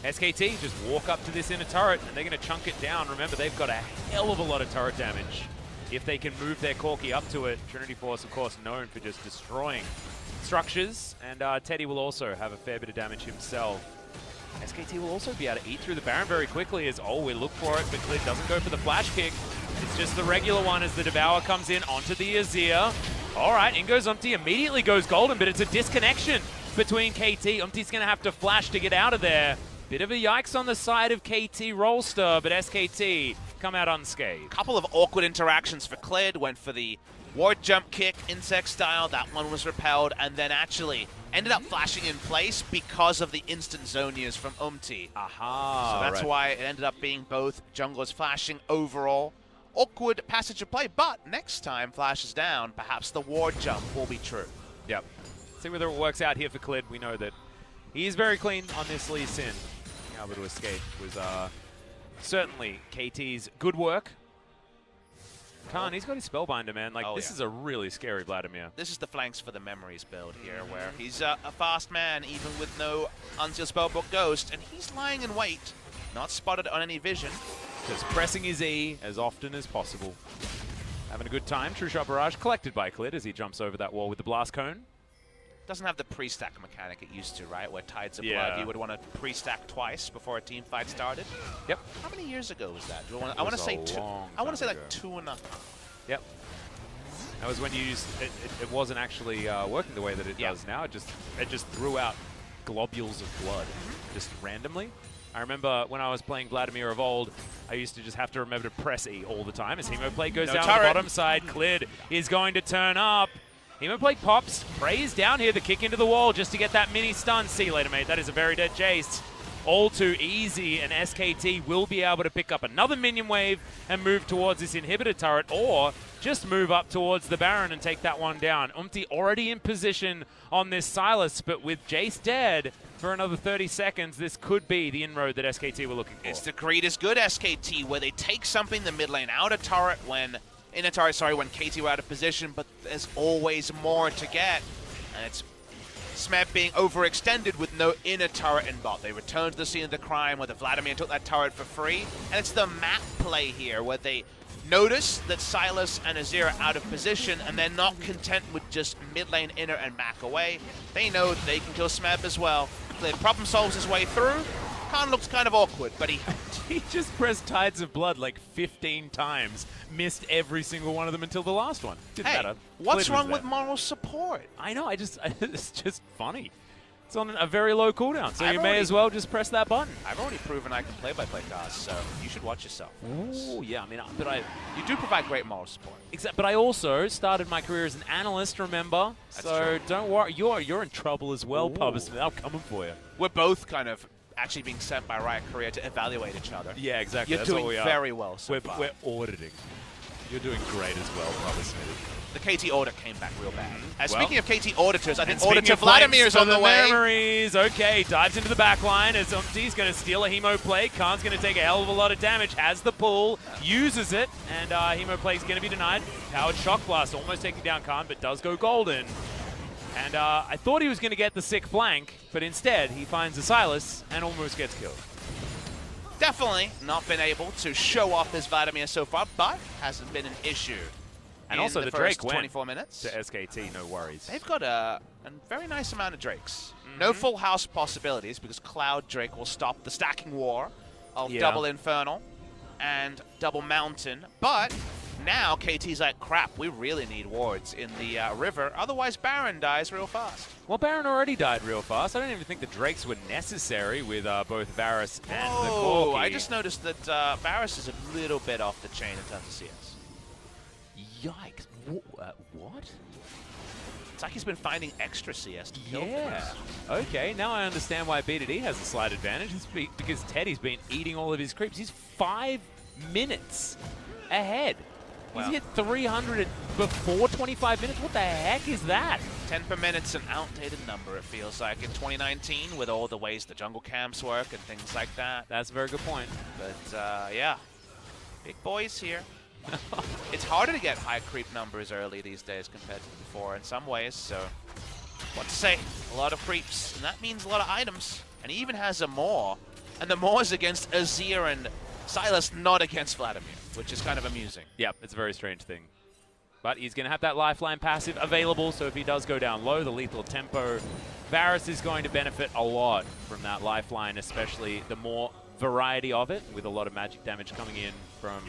As SKT just walk up to this inner turret, and they're going to chunk it down. Remember, they've got a hell of a lot of turret damage if they can move their Corki up to it. Trinity Force, of course, known for just destroying structures, and Teddy will also have a fair bit of damage himself. SKT will also be able to eat through the Baron very quickly as, we look for it, but Clid doesn't go for the flash kick. It's just the regular one as the Devour comes in onto the Azir. All right, in goes UmTi, immediately goes golden, but it's a disconnection between KT. UmTi's going to have to flash to get out of there. Bit of a yikes on the side of KT Rolster, but SKT come out unscathed. Couple of awkward interactions for Clid. Went for the ward jump kick, insect style. That one was repelled, and then actually ended up flashing in place because of the instant Zonias from UmTi. Aha. So that's why it ended up being both junglers flashing overall. Awkward passage of play, but next time flashes down, perhaps the ward jump will be true. Yep. See whether it works out here for Clid. We know that he is very clean on this Lee Sin. Being able to escape was certainly KT's good work. Kahn, he's got his Spellbinder, man. This is a really scary Vladimir. This is the flanks for the memories build here, where he's a fast man, even with no Unsealed Spellbook Ghost, and he's lying in wait, not spotted on any vision. Just pressing his E as often as possible. Having a good time. True Shot Barrage collected by Clid as he jumps over that wall with the Blast Cone. Doesn't have the pre-stack mechanic it used to, right? Where Tides of Blood, you would want to pre-stack twice before a team fight started. Yep. How many years ago was that? I want to say two. I want to say like 2.5. Yep. That was when you used it wasn't actually working the way that it does now. It just threw out globules of blood just randomly. I remember when I was playing Vladimir of old, I used to just have to remember to press E all the time. As Hemoblade goes down the bottom side, Clid is going to turn up. Hemoblade pops, prays down here, the kick into the wall just to get that mini stun. See you later, mate. That is a very dead Jace. All too easy, and SKT will be able to pick up another minion wave and move towards this inhibitor turret, or just move up towards the Baron and take that one down. UmTi already in position on this Silas, but with Jace dead for another 30 seconds, this could be the inroad that SKT were looking for. It's the greed is good SKT, where they take something the mid lane out of turret when KT were out of position, but there's always more to get, and it's Smeb being overextended with no inner turret in bot. They returned to the scene of the crime where the Vladimir took that turret for free, and it's the map play here where they notice that Silas and Azir are out of position, and they're not content with just mid lane inner and back away. They know that they can kill Smeb as well. Clid problem solves his way through, Kahn looks kind of awkward, but he just pressed Tides of Blood like 15 times, missed every single one of them until the last one. Didn't matter. What's Clid wrong was with moral support? I know, it's just funny. It's on a very low cooldown, so you may as well just press that button. I've already proven I can play by play cards, so you should watch yourself. Ooh, yeah, I mean, You do provide great moral support. But I also started my career as an analyst, remember? That's so true. don't worry, you're in trouble as well, Pubs. I'm coming for you. We're both kind of actually being sent by Riot Korea to evaluate each other. Yeah, exactly. You're That's doing what we are. very well so far. We're auditing. You're doing great as well, Pubs Smith. The KT audit came back real bad. Well, Speaking of KT auditors, I think speaking Auditor of Vladimir's on the way. Memories. Okay, dives into the back line as UmTi's going to steal a Hemo play. Kahn's going to take a hell of a lot of damage, has the pull, uses it, and Hemo play is going to be denied. Powered Shock Blast, almost taking down Kahn, but does go golden. And I thought he was going to get the sick flank, but instead he finds a Sylas and almost gets killed. Definitely not been able to show off his Vladimir so far, but hasn't been an issue. And also the Drake went 24 minutes to SKT, no worries. They've got a very nice amount of Drakes. No full house possibilities because Cloud Drake will stop the stacking war of double Infernal and double Mountain. But now KT's like, crap, we really need wards in the river. Otherwise, Baron dies real fast. Well, Baron already died real fast. I don't even think the Drakes were necessary with both Varus and the Corki. I just noticed that Varus is a little bit off the chain in terms of CS. Yikes. What? It's like he's been finding extra CS to kill Yeah. things. Okay, now I understand why BDD has a slight advantage. It's because Teddy's been eating all of his creeps. He's 5 minutes ahead. Wow. He's hit 300 before 25 minutes. What the heck is that? 10 per minute's an outdated number, it feels like, in 2019 with all the ways the jungle camps work and things like that. That's a very good point. But, yeah. Big boys here. It's harder to get high creep numbers early these days compared to before in some ways, so what to say? A lot of creeps, and that means a lot of items. And he even has a Maw, and the Maw is against Azir and Sylas, not against Vladimir, which is kind of amusing. Yep, it's a very strange thing. But he's going to have that lifeline passive available, so if he does go down low, the lethal tempo, Varus is going to benefit a lot from that lifeline, especially the more variety of it, with a lot of magic damage coming in from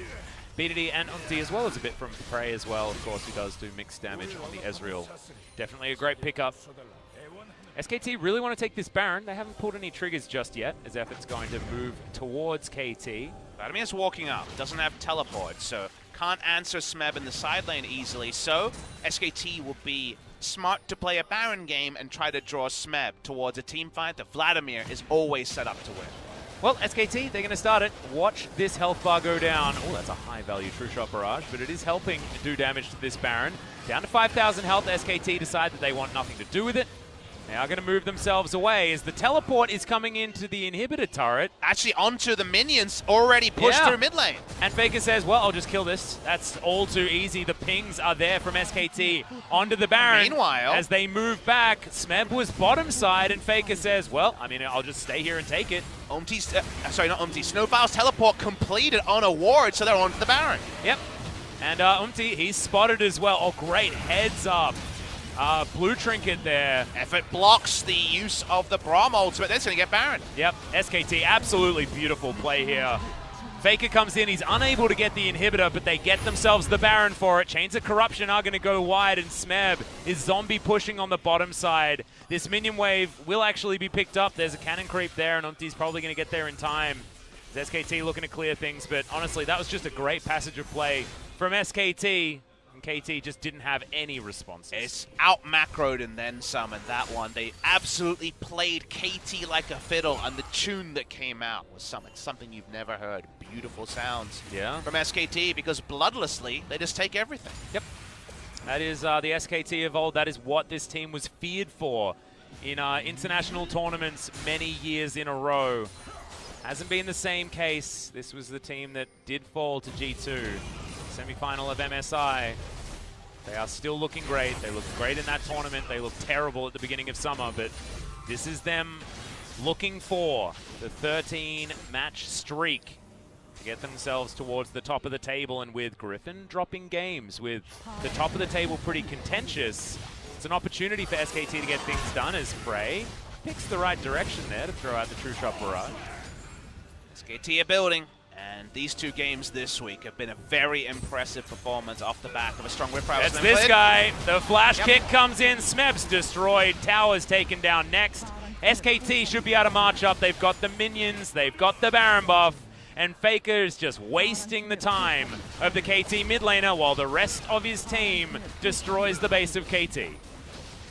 BDD and UmTi, as well as a bit from Prey as well, of course, who does do mixed damage on the Ezreal. Definitely a great pickup. SKT really want to take this Baron. They haven't pulled any triggers just yet, as Effort's going to move towards KT. Vladimir's walking up, doesn't have teleport, so can't answer Smeb in the side lane easily, so SKT will be smart to play a Baron game and try to draw Smeb towards a team fight that Vladimir is always set up to win. Well, SKT, they're going to start it. Watch this health bar go down. Oh, that's a high-value True Shot Barrage, but it is helping do damage to this Baron. Down to 5,000 health, SKT decide that they want nothing to do with it. They are going to move themselves away as the teleport is coming into the inhibitor turret. Actually onto the minions, already pushed through mid lane. And FLICKR says, well, I'll just kill this. That's all too easy. The pings are there from SKT onto the Baron. Meanwhile, as they move back, Smeb was bottom side, and FLICKR says, well, I mean, I'll just stay here and take it. SnowFlower's teleport completed on a ward, so they're onto the Baron. Yep. And UmTi, he's spotted as well. Oh, great heads up. Blue trinket there. Effort blocks the use of the Braum ultimate. That's going to get Baron. Yep, SKT, absolutely beautiful play here. FLICKR comes in, he's unable to get the inhibitor, but they get themselves the Baron for it. Chains of Corruption are going to go wide, and Smeb is zombie pushing on the bottom side. This minion wave will actually be picked up. There's a cannon creep there, and UmTi's probably going to get there in time. It's SKT looking to clear things, but honestly, that was just a great passage of play from SKT. KT just didn't have any responses. It's out macroed and then some in that one. They absolutely played KT like a fiddle, and the tune that came out was something you've never heard. Beautiful sounds from SKT, because bloodlessly, they just take everything. Yep. That is the SKT of old. That is what this team was feared for in international tournaments many years in a row. Hasn't been the same case. This was the team that did fall to G2. Semi-final of MSI. They are still looking great. They looked great in that tournament. They looked terrible at the beginning of summer, but this is them looking for the 13-match streak to get themselves towards the top of the table. And with Griffin dropping games, with the top of the table pretty contentious, it's an opportunity for SKT to get things done as Prey picks the right direction there to throw out the True Shot Barrage. SKT are building, and these two games this week have been a very impressive performance off the back of a strong rip. That's this guy. The flash kick comes in. Smeb's destroyed. Tower's taken down next. SKT should be able to march up. They've got the minions. They've got the Baron buff. And FLICKR is just wasting the time of the KT mid laner while the rest of his team destroys the base of KT.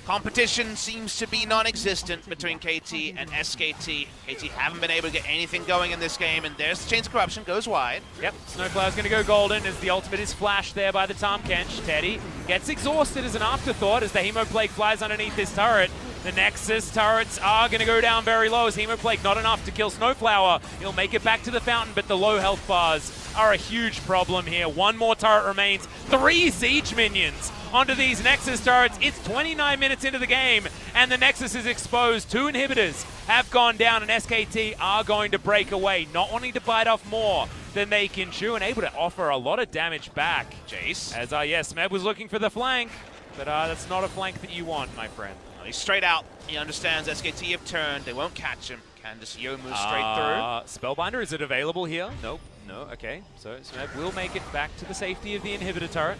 Competition seems to be non-existent between KT and SKT. KT haven't been able to get anything going in this game, and there's the Chains of Corruption, goes wide. Yep, SnowFlower's going to go golden as the ultimate is flashed there by the Tahm Kench. Teddy gets exhausted as an afterthought as the Hemoplague flies underneath this turret. The Nexus turrets are going to go down very low as Hemoplague not enough to kill SnowFlower. He'll make it back to the fountain, but the low health bars are a huge problem here. One more turret remains. 3 siege minions onto these Nexus turrets. It's 29 minutes into the game, and the Nexus is exposed. 2 inhibitors have gone down, and SKT are going to break away, not wanting to bite off more than they can chew, and able to offer a lot of damage back. Jace. As, yes, Smeb was looking for the flank, but that's not a flank that you want, my friend. He's straight out. He understands SKT have turned. They won't catch him. Can just Yo move straight through. Spellbinder, is it available here? Nope. No, okay. So Smeb will make it back to the safety of the inhibitor turret.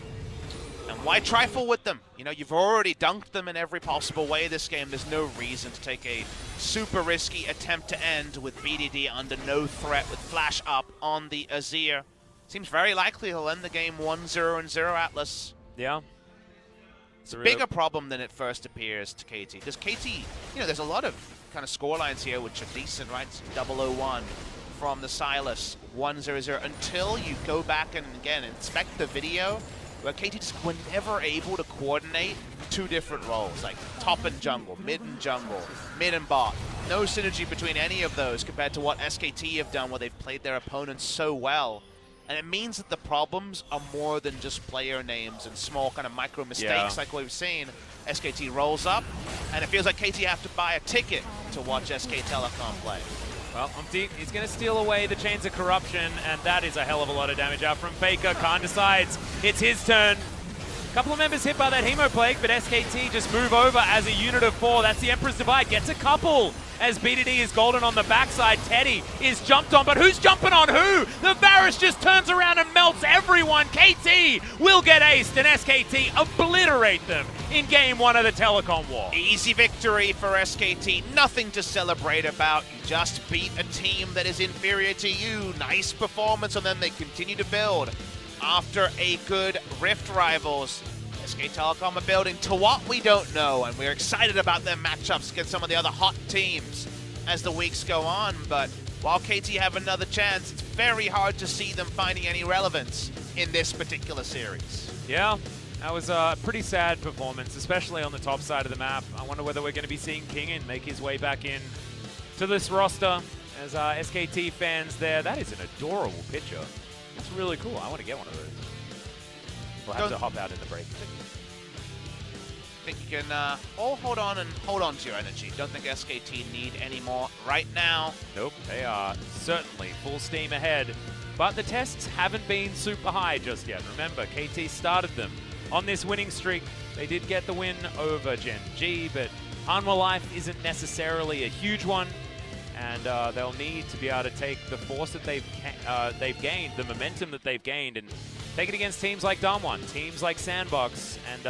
And why trifle with them? You know, you've already dunked them in every possible way this game. There's no reason to take a super risky attempt to end with BDD under no threat with flash up on the Azir. Seems very likely he'll end the game 1-0-0 Atlas. Yeah. It's a bigger problem than it first appears to KT. Because KT, you know, there's a lot of kind of score lines here which are decent, right? 001 from the Silas, 1-0-0, until you go back and, again, inspect the video, where KT just were never able to coordinate 2 different roles, like top and jungle, mid and bot. No synergy between any of those compared to what SKT have done, where they've played their opponents so well. And it means that the problems are more than just player names and small kind of micro mistakes like we've seen. SKT rolls up, and it feels like KT have to buy a ticket to watch SK Telecom play. Well, UmTi, he's going to steal away the Chains of Corruption, and that is a hell of a lot of damage out from FLICKR. Kahn decides it's his turn. A couple of members hit by that Hemoplague, but SKT just move over as a unit of 4. That's the Emperor's Divide. Gets a couple as BDD is golden on the backside. Teddy is jumped on, but who's jumping on who? The Varus just turns around and melts everyone. KT will get aced, and SKT obliterate them in game 1 of the Telecom War. Easy victory for SKT. Nothing to celebrate about. You just beat a team that is inferior to you. Nice performance, and then they continue to build. After a good Rift Rivals, SK Telecom are building to what we don't know, and we're excited about their matchups against some of the other hot teams as the weeks go on. But while KT have another chance, it's very hard to see them finding any relevance in this particular series. Yeah, that was a pretty sad performance, especially on the top side of the map. I wonder whether we're going to be seeing Kingen make his way back in to this roster as SKT fans there. That is an adorable picture. That's really cool. I want to get one of those. We'll have to hop out in the break. I think you can all hold on to your energy. Don't think SKT need any more right now. Nope, they are certainly full steam ahead. But the tests haven't been super high just yet. Remember, KT started them on this winning streak. They did get the win over Gen G, but Hanwha Life isn't necessarily a huge one. And they'll need to be able to take the force that they've gained, the momentum that they've gained, and take it against teams like Damwon, teams like Sandbox, and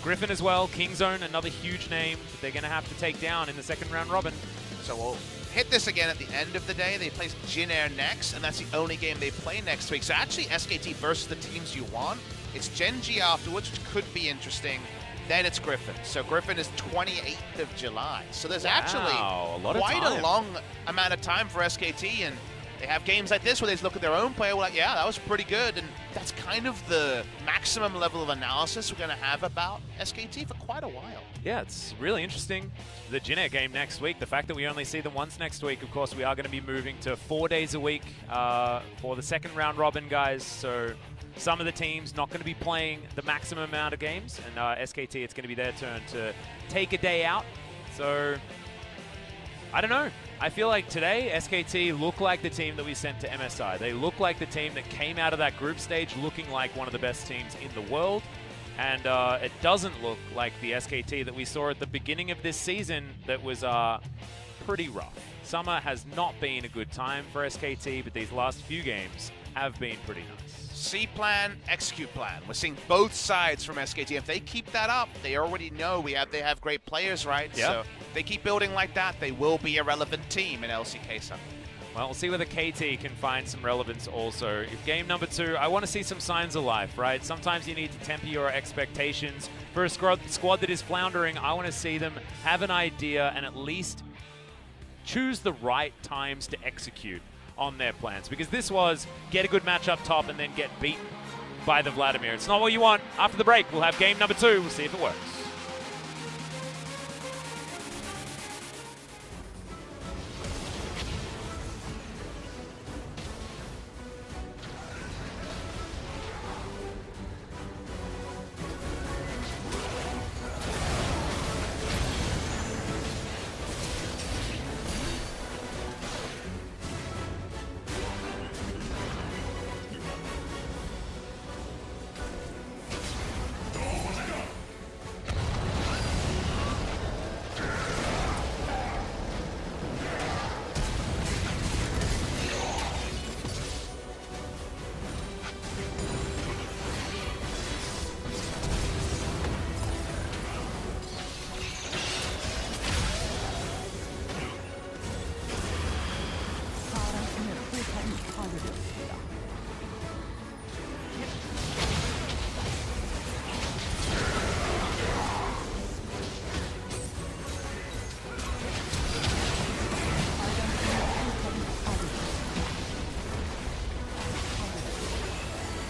Griffin as well. Kingzone, another huge name that they're going to have to take down in the second round robin. So we'll hit this again at the end of the day. They play Jin Air next, and that's the only game they play next week. So actually, SKT versus the teams you want. It's Gen G afterwards, which could be interesting. Then it's Griffin. So Griffin is 28th of July. So there's actually quite a long amount of time for SKT, and they have games like this where they just look at their own play, we're like, yeah, that was pretty good, and that's kind of the maximum level of analysis we're going to have about SKT for quite a while. Yeah, it's really interesting. The Jin Air game next week, the fact that we only see them once next week, of course, we are going to be moving to 4 days a week for the second round robin, guys, so some of the teams not going to be playing the maximum amount of games, and SKT, it's going to be their turn to take a day out. So, I don't know. I feel like today, SKT look like the team that we sent to MSI. They look like the team that came out of that group stage looking like one of the best teams in the world. And it doesn't look like the SKT that we saw at the beginning of this season that was pretty rough. Summer has not been a good time for SKT, but these last few games have been pretty nice. See plan, execute plan. We're seeing both sides from SKT. If they keep that up, they already know they have great players, right? Yep. So if they keep building like that, they will be a relevant team in LCK Summer. Well, we'll see whether KT can find some relevance also. If game number 2, I want to see some signs of life, right? Sometimes you need to temper your expectations. For a squad that is floundering, I want to see them have an idea and at least choose the right times to execute on their plans. Because this was get a good match up top and then get beaten by the Vladimir. It's not what you want. After the break, we'll have game number 2. We'll see if it works.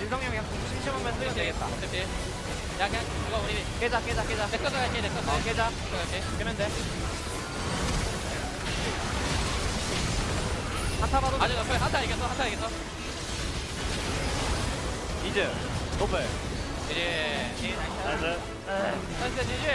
진성이 형 그냥 심심하면 쓰면 되겠다. 그치? 야 그냥 이거 우리 깨자. 내 거도 갈게. 깨자. 깨면 돼. 한타 봐도 아직 없어요. 한타 이겼어. 이즈 노플 이제 나이스 지지.